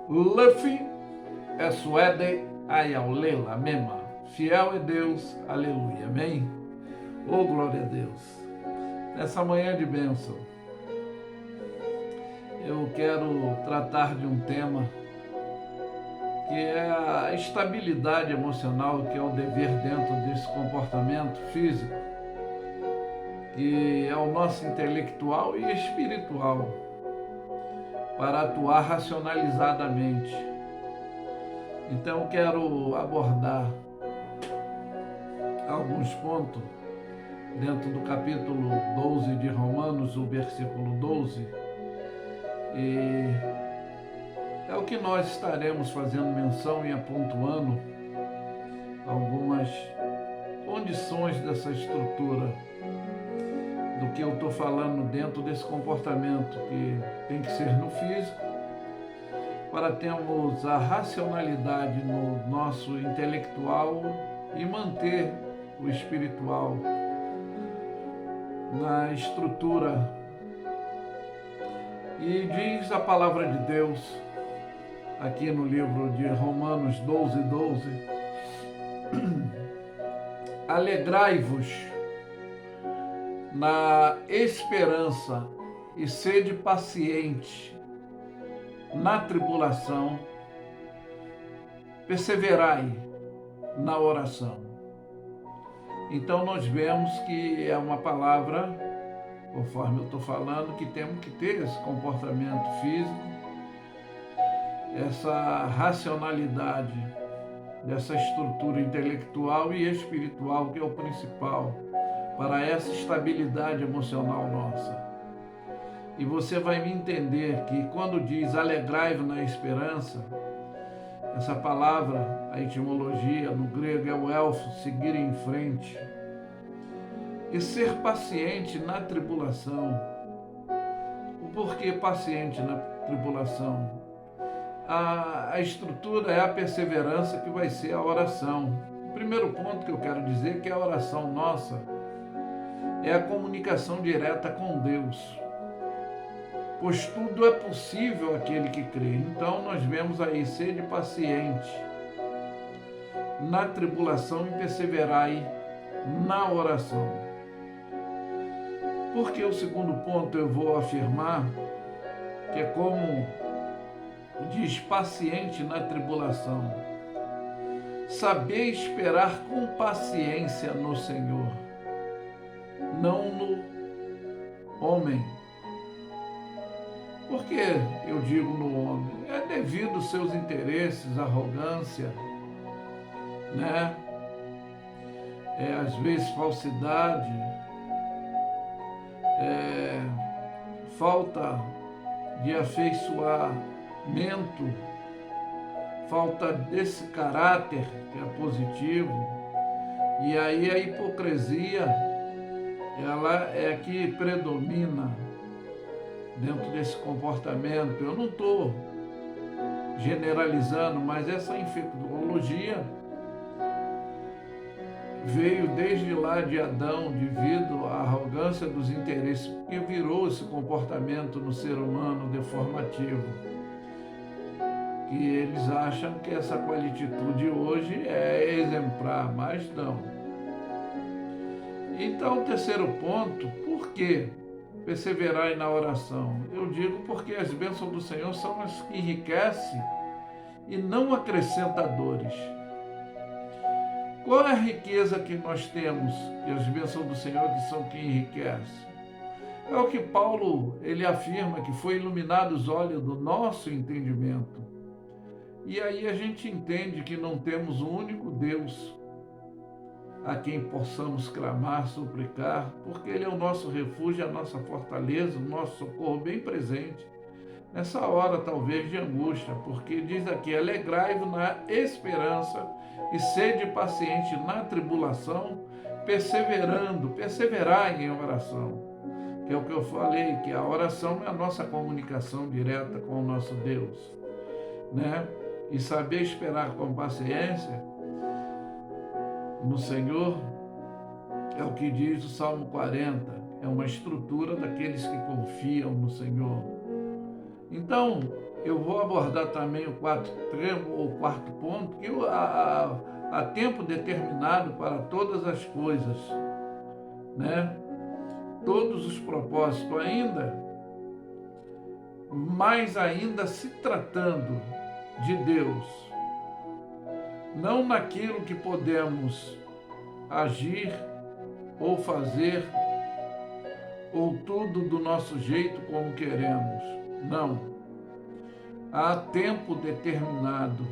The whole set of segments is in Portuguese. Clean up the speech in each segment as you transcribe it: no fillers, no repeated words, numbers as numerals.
Luffy é suede ayaulela mema. Fiel é Deus, aleluia, amém? Oh, glória a Deus. Nessa manhã de bênção, eu quero tratar de um tema que é a estabilidade emocional, que é o dever dentro desse comportamento físico, que é o nosso intelectual e espiritual, para atuar racionalizadamente. Então, quero abordar alguns pontos dentro do capítulo 12 de Romanos, o versículo 12, e é o que nós estaremos fazendo menção e apontando algumas condições dessa estrutura, do que eu estou falando dentro desse comportamento, que tem que ser no físico, para termos a racionalidade no nosso intelectual e manter o espiritual na estrutura. E diz a palavra de Deus, aqui no livro de Romanos 12:12, alegrai-vos na esperança e sede paciente na tribulação, perseverai na oração. Então nós vemos que é uma palavra, conforme eu estou falando, que temos que ter esse comportamento físico, essa racionalidade dessa estrutura intelectual e espiritual, que é o principal para essa estabilidade emocional nossa. E você vai me entender que quando diz alegrai-vos na esperança, essa palavra, a etimologia no grego é o elfo, seguir em frente, e ser paciente na tribulação. O porquê paciente na tribulação? A estrutura é a perseverança, que vai ser a oração. O primeiro ponto que eu quero dizer é que a oração nossa é a comunicação direta com Deus, pois tudo é possível àquele que crê. Então nós vemos aí, sede paciente na tribulação e perseverai na oração. Porque o segundo ponto eu vou afirmar que é como diz paciente na tribulação, saber esperar com paciência no Senhor, não no homem. Por que eu digo no homem? É devido aos seus interesses, arrogância, né? Às vezes falsidade, falta de afeiçoamento, falta desse caráter que é positivo. E aí a hipocrisia, ela é que predomina dentro desse comportamento. Eu não estou generalizando, mas essa infectologia veio desde lá de Adão, devido à arrogância dos interesses, que virou esse comportamento no ser humano deformativo, que eles acham que essa qualititude hoje é exemplar, mas não. Então, o terceiro ponto, por quê? Perseverai na oração. Eu digo porque as bênçãos do Senhor são as que enriquecem e não acrescentam dores. Qual é a riqueza que nós temos, e as bênçãos do Senhor que são que enriquecem? É o que Paulo, ele afirma, que foi iluminado os olhos do nosso entendimento. E aí a gente entende que não temos um único Deus a quem possamos clamar, suplicar, porque Ele é o nosso refúgio, a nossa fortaleza, o nosso socorro bem presente nessa hora talvez de angústia, porque diz aqui, alegrai-vos na esperança e sede paciente na tribulação, perseverai em oração, que é o que eu falei, que a oração é a nossa comunicação direta com o nosso Deus, né? E saber esperar com paciência no Senhor é o que diz o Salmo 40, é uma estrutura daqueles que confiam no Senhor. Então, eu vou abordar também o quarto ponto, que há tempo determinado para todas as coisas, né? Todos os propósitos ainda, mais ainda se tratando de Deus, não naquilo que podemos agir ou fazer, ou tudo do nosso jeito como queremos. Não. Há tempo determinado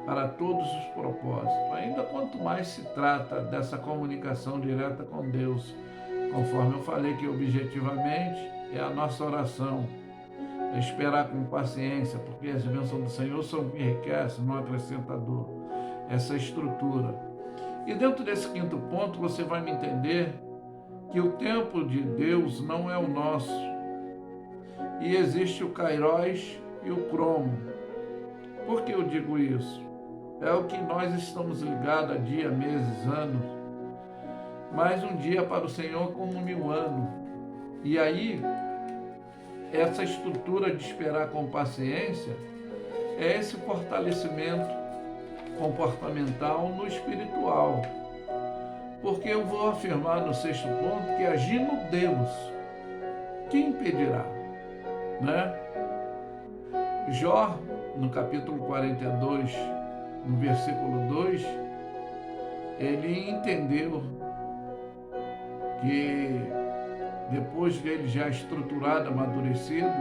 para todos os propósitos. Ainda quanto mais se trata dessa comunicação direta com Deus, conforme eu falei que objetivamente é a nossa oração, é esperar com paciência, porque as bênçãos do Senhor são o que enriquecem, não acrescenta dor. Essa estrutura. E dentro desse quinto ponto você vai me entender que o tempo de Deus não é o nosso. E existe o Kairos e o Cromo. Por que eu digo isso? É o que nós estamos ligados a dia, meses, anos. Mas um dia para o Senhor como 1000 anos. E aí, essa estrutura de esperar com paciência é esse fortalecimento comportamental no espiritual. Porque eu vou afirmar no sexto ponto que agindo Deus, que impedirá? Né? Jó, no capítulo 42, no versículo 2, ele entendeu que depois de ele já estruturado, amadurecido,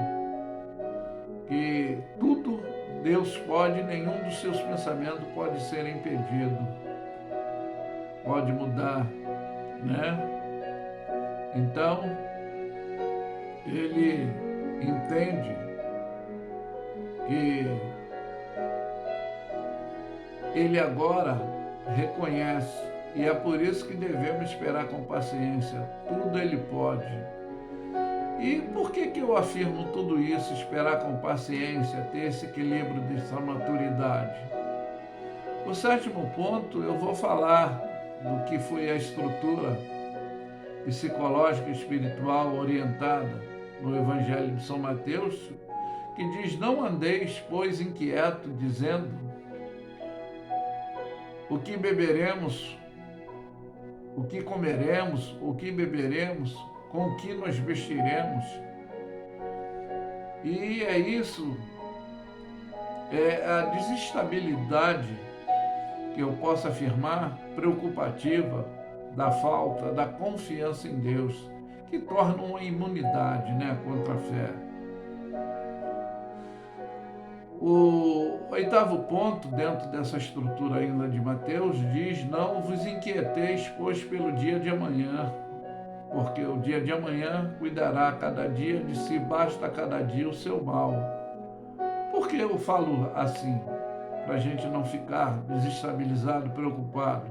que tudo Deus pode, nenhum dos seus pensamentos pode ser impedido, pode mudar, né? Então, ele entende que ele agora reconhece, e é por isso que devemos esperar com paciência, tudo ele pode. E por que eu afirmo tudo isso, esperar com paciência, ter esse equilíbrio dessa maturidade? O sétimo ponto, eu vou falar do que foi a estrutura psicológica e espiritual orientada no Evangelho de São Mateus, que diz: não andeis, pois, inquieto, dizendo o que beberemos, o que comeremos, o que beberemos, com o que nos vestiremos. E é isso, é a desestabilidade que eu posso afirmar, preocupativa, da falta da confiança em Deus, que torna uma imunidade, contra a fé. O oitavo ponto, dentro dessa estrutura ainda de Mateus, diz: não vos inquieteis, pois, pelo dia de amanhã, porque o dia de amanhã cuidará cada dia de si, basta cada dia o seu mal. Por que eu falo assim? Para a gente não ficar desestabilizado, preocupado,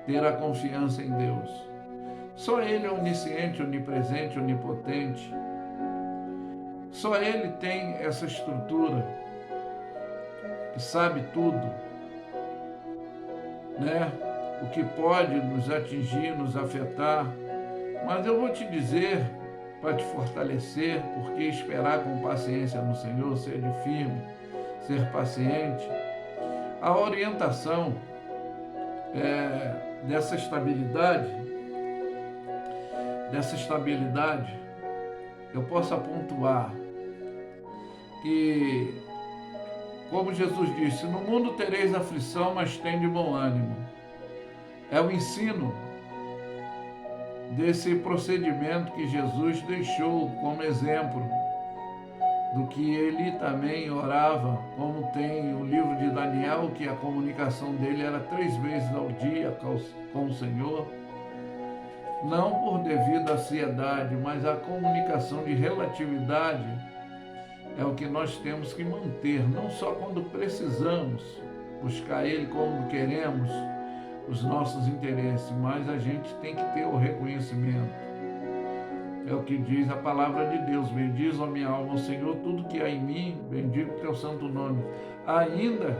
ter a confiança em Deus. Só Ele é onisciente, onipresente, onipotente. Só Ele tem essa estrutura, que sabe tudo, o que pode nos atingir, nos afetar. Mas eu vou te dizer, para te fortalecer, porque esperar com paciência no Senhor, ser firme, ser paciente, a orientação dessa estabilidade, eu posso apontar que, como Jesus disse, no mundo tereis aflição, mas tende bom ânimo. É o ensino desse procedimento que Jesus deixou como exemplo do que ele também orava, como tem o livro de Daniel, que a comunicação dele era 3 vezes ao dia com o Senhor, não por devido à ansiedade, mas a comunicação de relatividade é o que nós temos que manter, não só quando precisamos buscar Ele como queremos os nossos interesses, mas a gente tem que ter o reconhecimento. É o que diz a palavra de Deus: bendiz, ó minha alma, o Senhor, tudo que há em mim, bendigo o teu santo nome. Ainda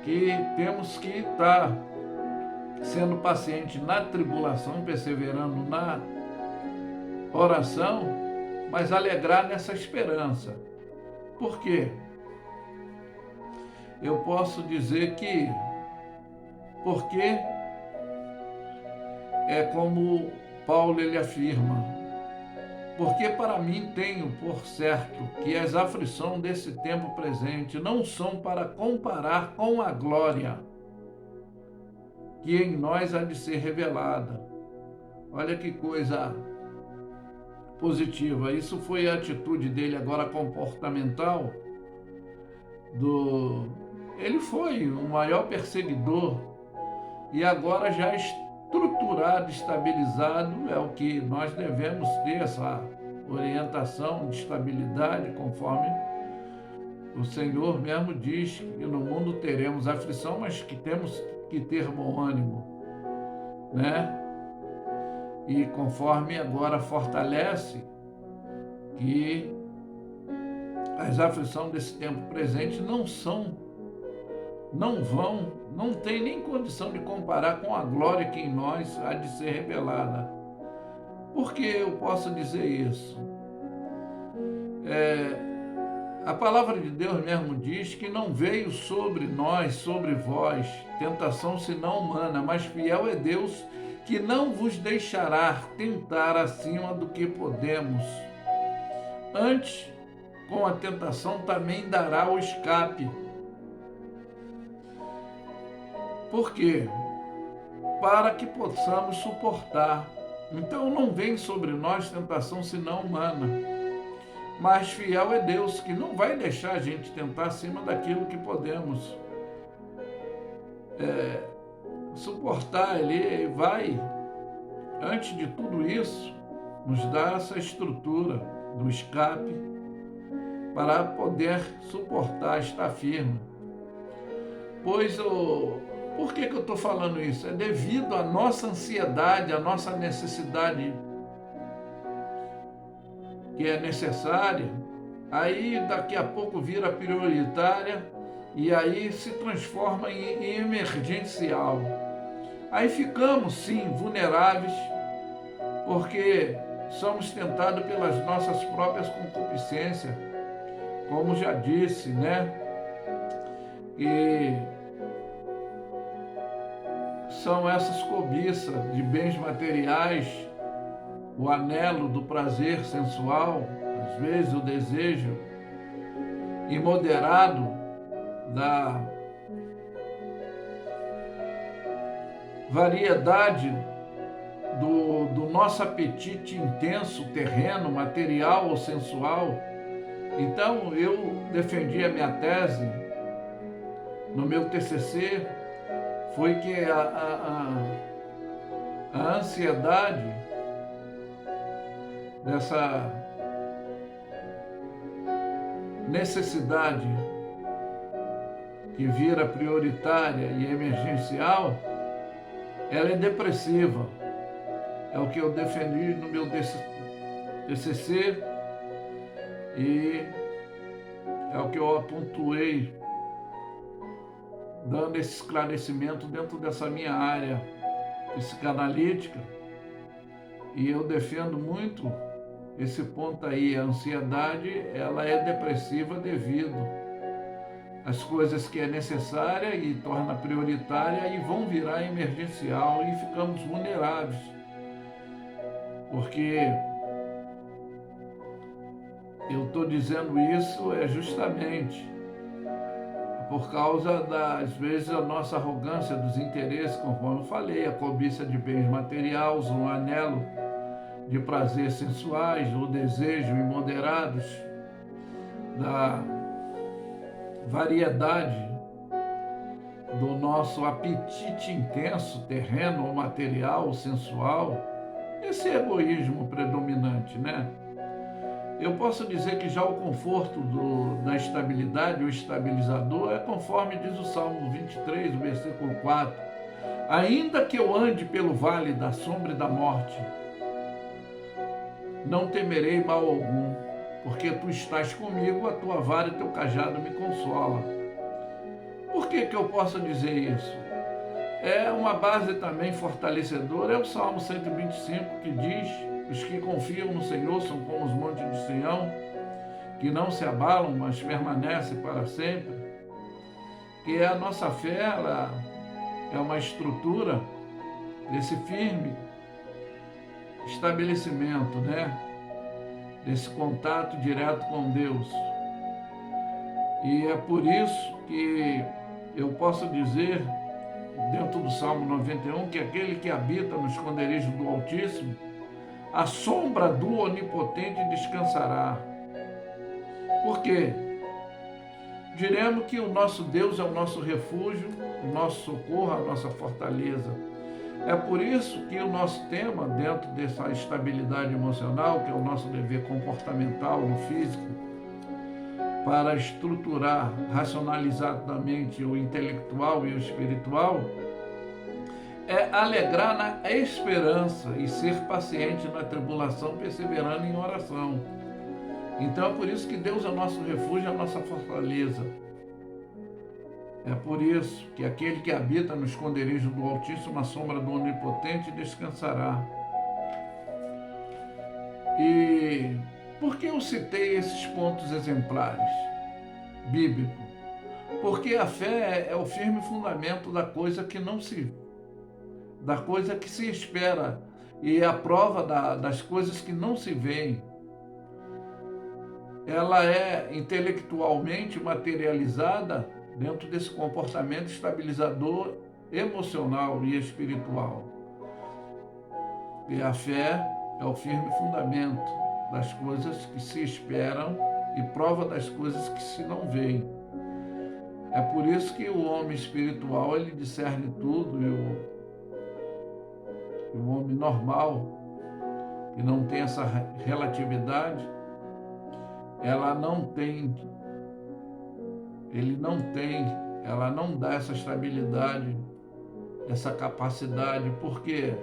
que temos que estar sendo paciente na tribulação, perseverando na oração, mas alegrar nessa esperança. Por quê? Eu posso dizer que porque é como Paulo ele afirma, porque para mim tenho por certo que as aflições desse tempo presente não são para comparar com a glória que em nós há de ser revelada. Olha que coisa positiva. Isso foi a atitude dele agora comportamental. Ele foi o maior perseguidor e agora já estruturado, estabilizado, é o que nós devemos ter, essa orientação de estabilidade, conforme o Senhor mesmo diz que no mundo teremos aflição, mas que temos que ter bom ânimo, né? E conforme agora fortalece que as aflições desse tempo presente não tem nem condição de comparar com a glória que em nós há de ser revelada. Por que eu posso dizer isso? A palavra de Deus mesmo diz que não veio sobre nós, sobre vós, tentação senão humana, mas fiel é Deus, que não vos deixará tentar acima do que podemos. Antes, com a tentação também dará o escape. Por quê? Para que possamos suportar. Então não vem sobre nós tentação senão humana. Mas fiel é Deus, que não vai deixar a gente tentar acima daquilo que podemos suportar. Ele vai, antes de tudo isso, nos dar essa estrutura do escape para poder suportar, estar firme. Pois por que eu estou falando isso? É devido à nossa ansiedade, à nossa necessidade que é necessária, aí daqui a pouco vira prioritária e aí se transforma em emergencial. Aí ficamos, sim, vulneráveis, porque somos tentados pelas nossas próprias concupiscências, como já disse, né? E são essas cobiças de bens materiais, o anelo do prazer sensual, às vezes o desejo imoderado da variedade do nosso apetite intenso, terreno, material ou sensual. Então eu defendi a minha tese no meu TCC, foi que a ansiedade dessa necessidade que vira prioritária e emergencial, ela é depressiva. É o que eu defendi no meu TCC e é o que eu apontuei, dando esse esclarecimento dentro dessa minha área psicanalítica. E eu defendo muito esse ponto aí. A ansiedade, ela é depressiva devido às coisas que é necessária e torna prioritária e vão virar emergencial e ficamos vulneráveis. Porque eu estou dizendo isso justamente por causa às vezes, a nossa arrogância dos interesses, conforme eu falei, a cobiça de bens materiais, um anelo de prazeres sensuais, o desejo imoderados da variedade do nosso apetite intenso, terreno ou material, ou sensual, esse egoísmo predominante, né? Eu posso dizer que já o conforto da estabilidade, o estabilizador, é conforme diz o Salmo 23, o versículo 4. Ainda que eu ande pelo vale da sombra e da morte, não temerei mal algum, porque tu estás comigo, a tua vara e teu cajado me consola. Por que eu posso dizer isso? É uma base também fortalecedora, é o Salmo 125 que diz: os que confiam no Senhor são como os montes de Sião, que não se abalam, mas permanecem para sempre, que a nossa fé, ela é uma estrutura desse firme estabelecimento, né? Desse contato direto com Deus. E é por isso que eu posso dizer, dentro do Salmo 91, que aquele que habita no esconderijo do Altíssimo, a sombra do Onipotente descansará. Por quê? Diremos que o nosso Deus é o nosso refúgio, o nosso socorro, a nossa fortaleza. É por isso que o nosso tema, dentro dessa estabilidade emocional, que é o nosso dever comportamental no físico, para estruturar racionalizadamente o intelectual e o espiritual, é alegrar na esperança e ser paciente na tribulação, perseverando em oração. Então é por isso que Deus é o nosso refúgio, a nossa fortaleza. É por isso que aquele que habita no esconderijo do Altíssimo, a sombra do Onipotente, descansará. E por que eu citei esses pontos exemplares bíblicos? Porque a fé é o firme fundamento da coisa que não se, da coisa que se espera, e a prova das coisas que não se veem. Ela é intelectualmente materializada dentro desse comportamento estabilizador emocional e espiritual. E a fé é o firme fundamento das coisas que se esperam e prova das coisas que se não veem. É por isso que o homem espiritual, ele discerne tudo, e o homem normal, que não tem essa relatividade, ela não dá essa estabilidade, essa capacidade, porque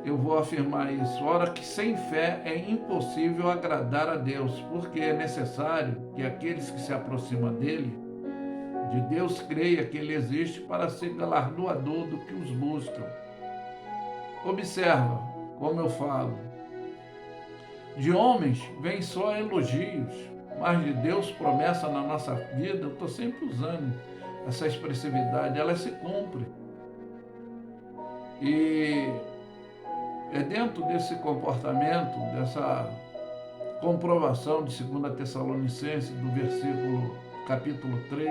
eu vou afirmar isso. Ora que sem fé é impossível agradar a Deus, porque é necessário que aqueles que se aproximam de Deus, creia que Ele existe para ser galardoador do que os buscam. Observa como eu falo. De homens vem só elogios, mas de Deus, promessa na nossa vida, eu estou sempre usando essa expressividade, ela se cumpre. E é dentro desse comportamento, dessa comprovação de 2 Tessalonicenses, do capítulo 3,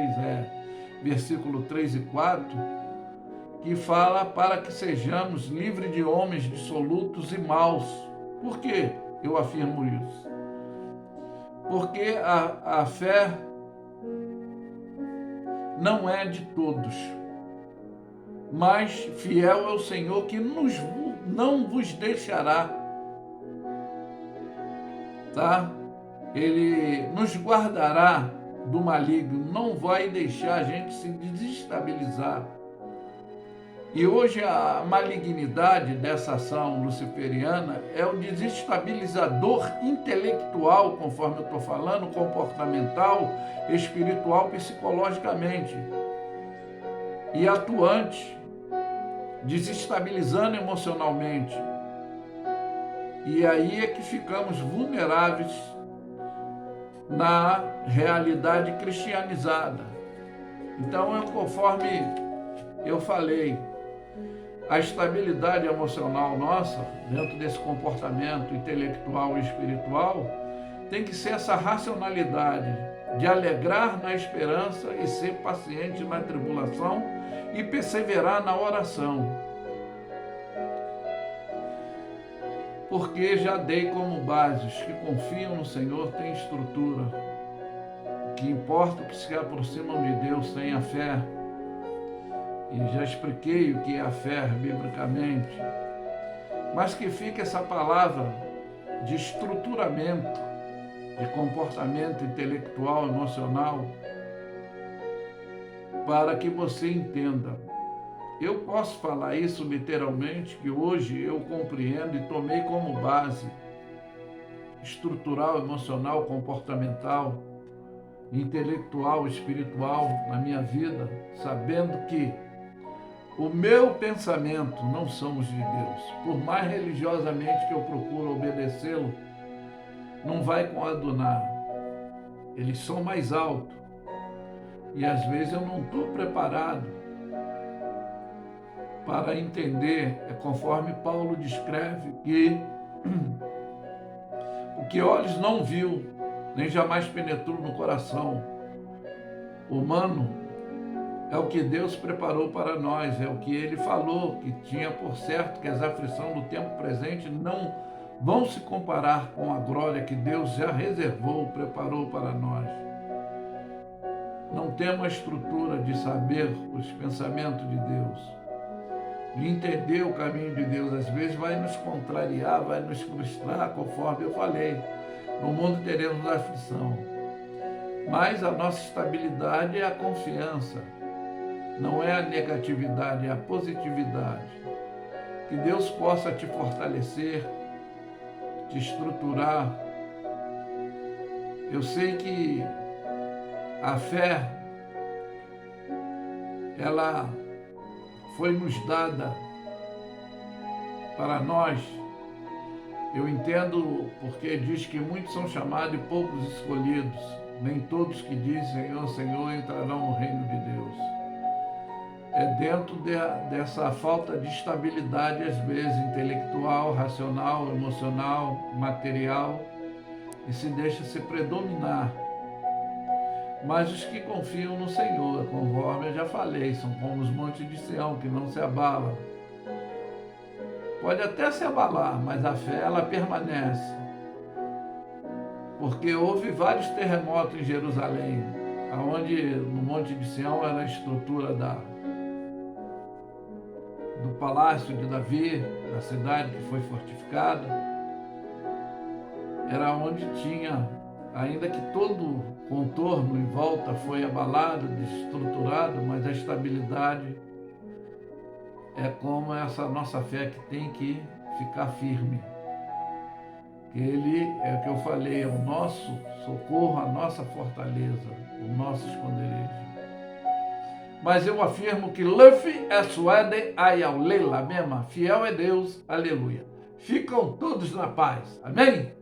versículo 3 e 4, que fala para que sejamos livres de homens dissolutos e maus. Por quê eu afirmo isso? Porque a fé não é de todos, mas fiel é o Senhor que não vos deixará, tá? Ele nos guardará do maligno, não vai deixar a gente se desestabilizar. E hoje a malignidade dessa ação luciferiana é o desestabilizador intelectual, conforme eu estou falando, comportamental, espiritual, psicologicamente, e atuante, desestabilizando emocionalmente. E aí é que ficamos vulneráveis na realidade cristianizada. Então, conforme eu falei, a estabilidade emocional nossa, dentro desse comportamento intelectual e espiritual, tem que ser essa racionalidade de alegrar na esperança e ser paciente na tribulação e perseverar na oração. Porque já dei como base, os que confiam no Senhor têm estrutura. O que importa é que se aproximam de Deus têm a fé. E já expliquei o que é a fé biblicamente, mas que fica essa palavra de estruturamento, de comportamento intelectual, emocional, para que você entenda. Eu posso falar isso literalmente, que hoje eu compreendo e tomei como base estrutural, emocional, comportamental, intelectual, espiritual na minha vida, sabendo que o meu pensamento não são os de Deus. Por mais religiosamente que eu procuro obedecê-lo, não vai coadunar. eles são mais altos. E às vezes eu não estou preparado para entender, conforme Paulo descreve, que o que olhos não viu, nem jamais penetrou no coração humano, é o que Deus preparou para nós, é o que Ele falou, que tinha por certo que as aflições do tempo presente não vão se comparar com a glória que Deus já reservou, preparou para nós. Não temos a estrutura de saber os pensamentos de Deus, de entender o caminho de Deus. Às vezes vai nos contrariar, vai nos frustrar, conforme eu falei. No mundo teremos aflição, mas a nossa estabilidade é a confiança, não é a negatividade, é a positividade. Que Deus possa te fortalecer, te estruturar. Eu sei que a fé, ela foi nos dada para nós. Eu entendo porque diz que muitos são chamados e poucos escolhidos. Nem todos que dizem Senhor, Senhor entrarão no reino de Deus. É dentro dessa falta de estabilidade, às vezes, intelectual, racional, emocional, material, e se deixa se predominar. Mas os que confiam no Senhor, conforme eu já falei, são como os montes de Sião, que não se abalam. Pode até se abalar, mas a fé, ela permanece. Porque houve vários terremotos em Jerusalém, onde no monte de Sião era a estrutura do palácio de Davi, da cidade que foi fortificada. Era onde tinha, ainda que todo o contorno em volta foi abalado, desestruturado, mas a estabilidade é como essa nossa fé que tem que ficar firme. Ele é o que eu falei, é o nosso socorro, a nossa fortaleza, o nosso esconderijo. Mas eu afirmo que Luffy é suede ayaulela mesma, fiel é Deus, aleluia. Ficam todos na paz, amém?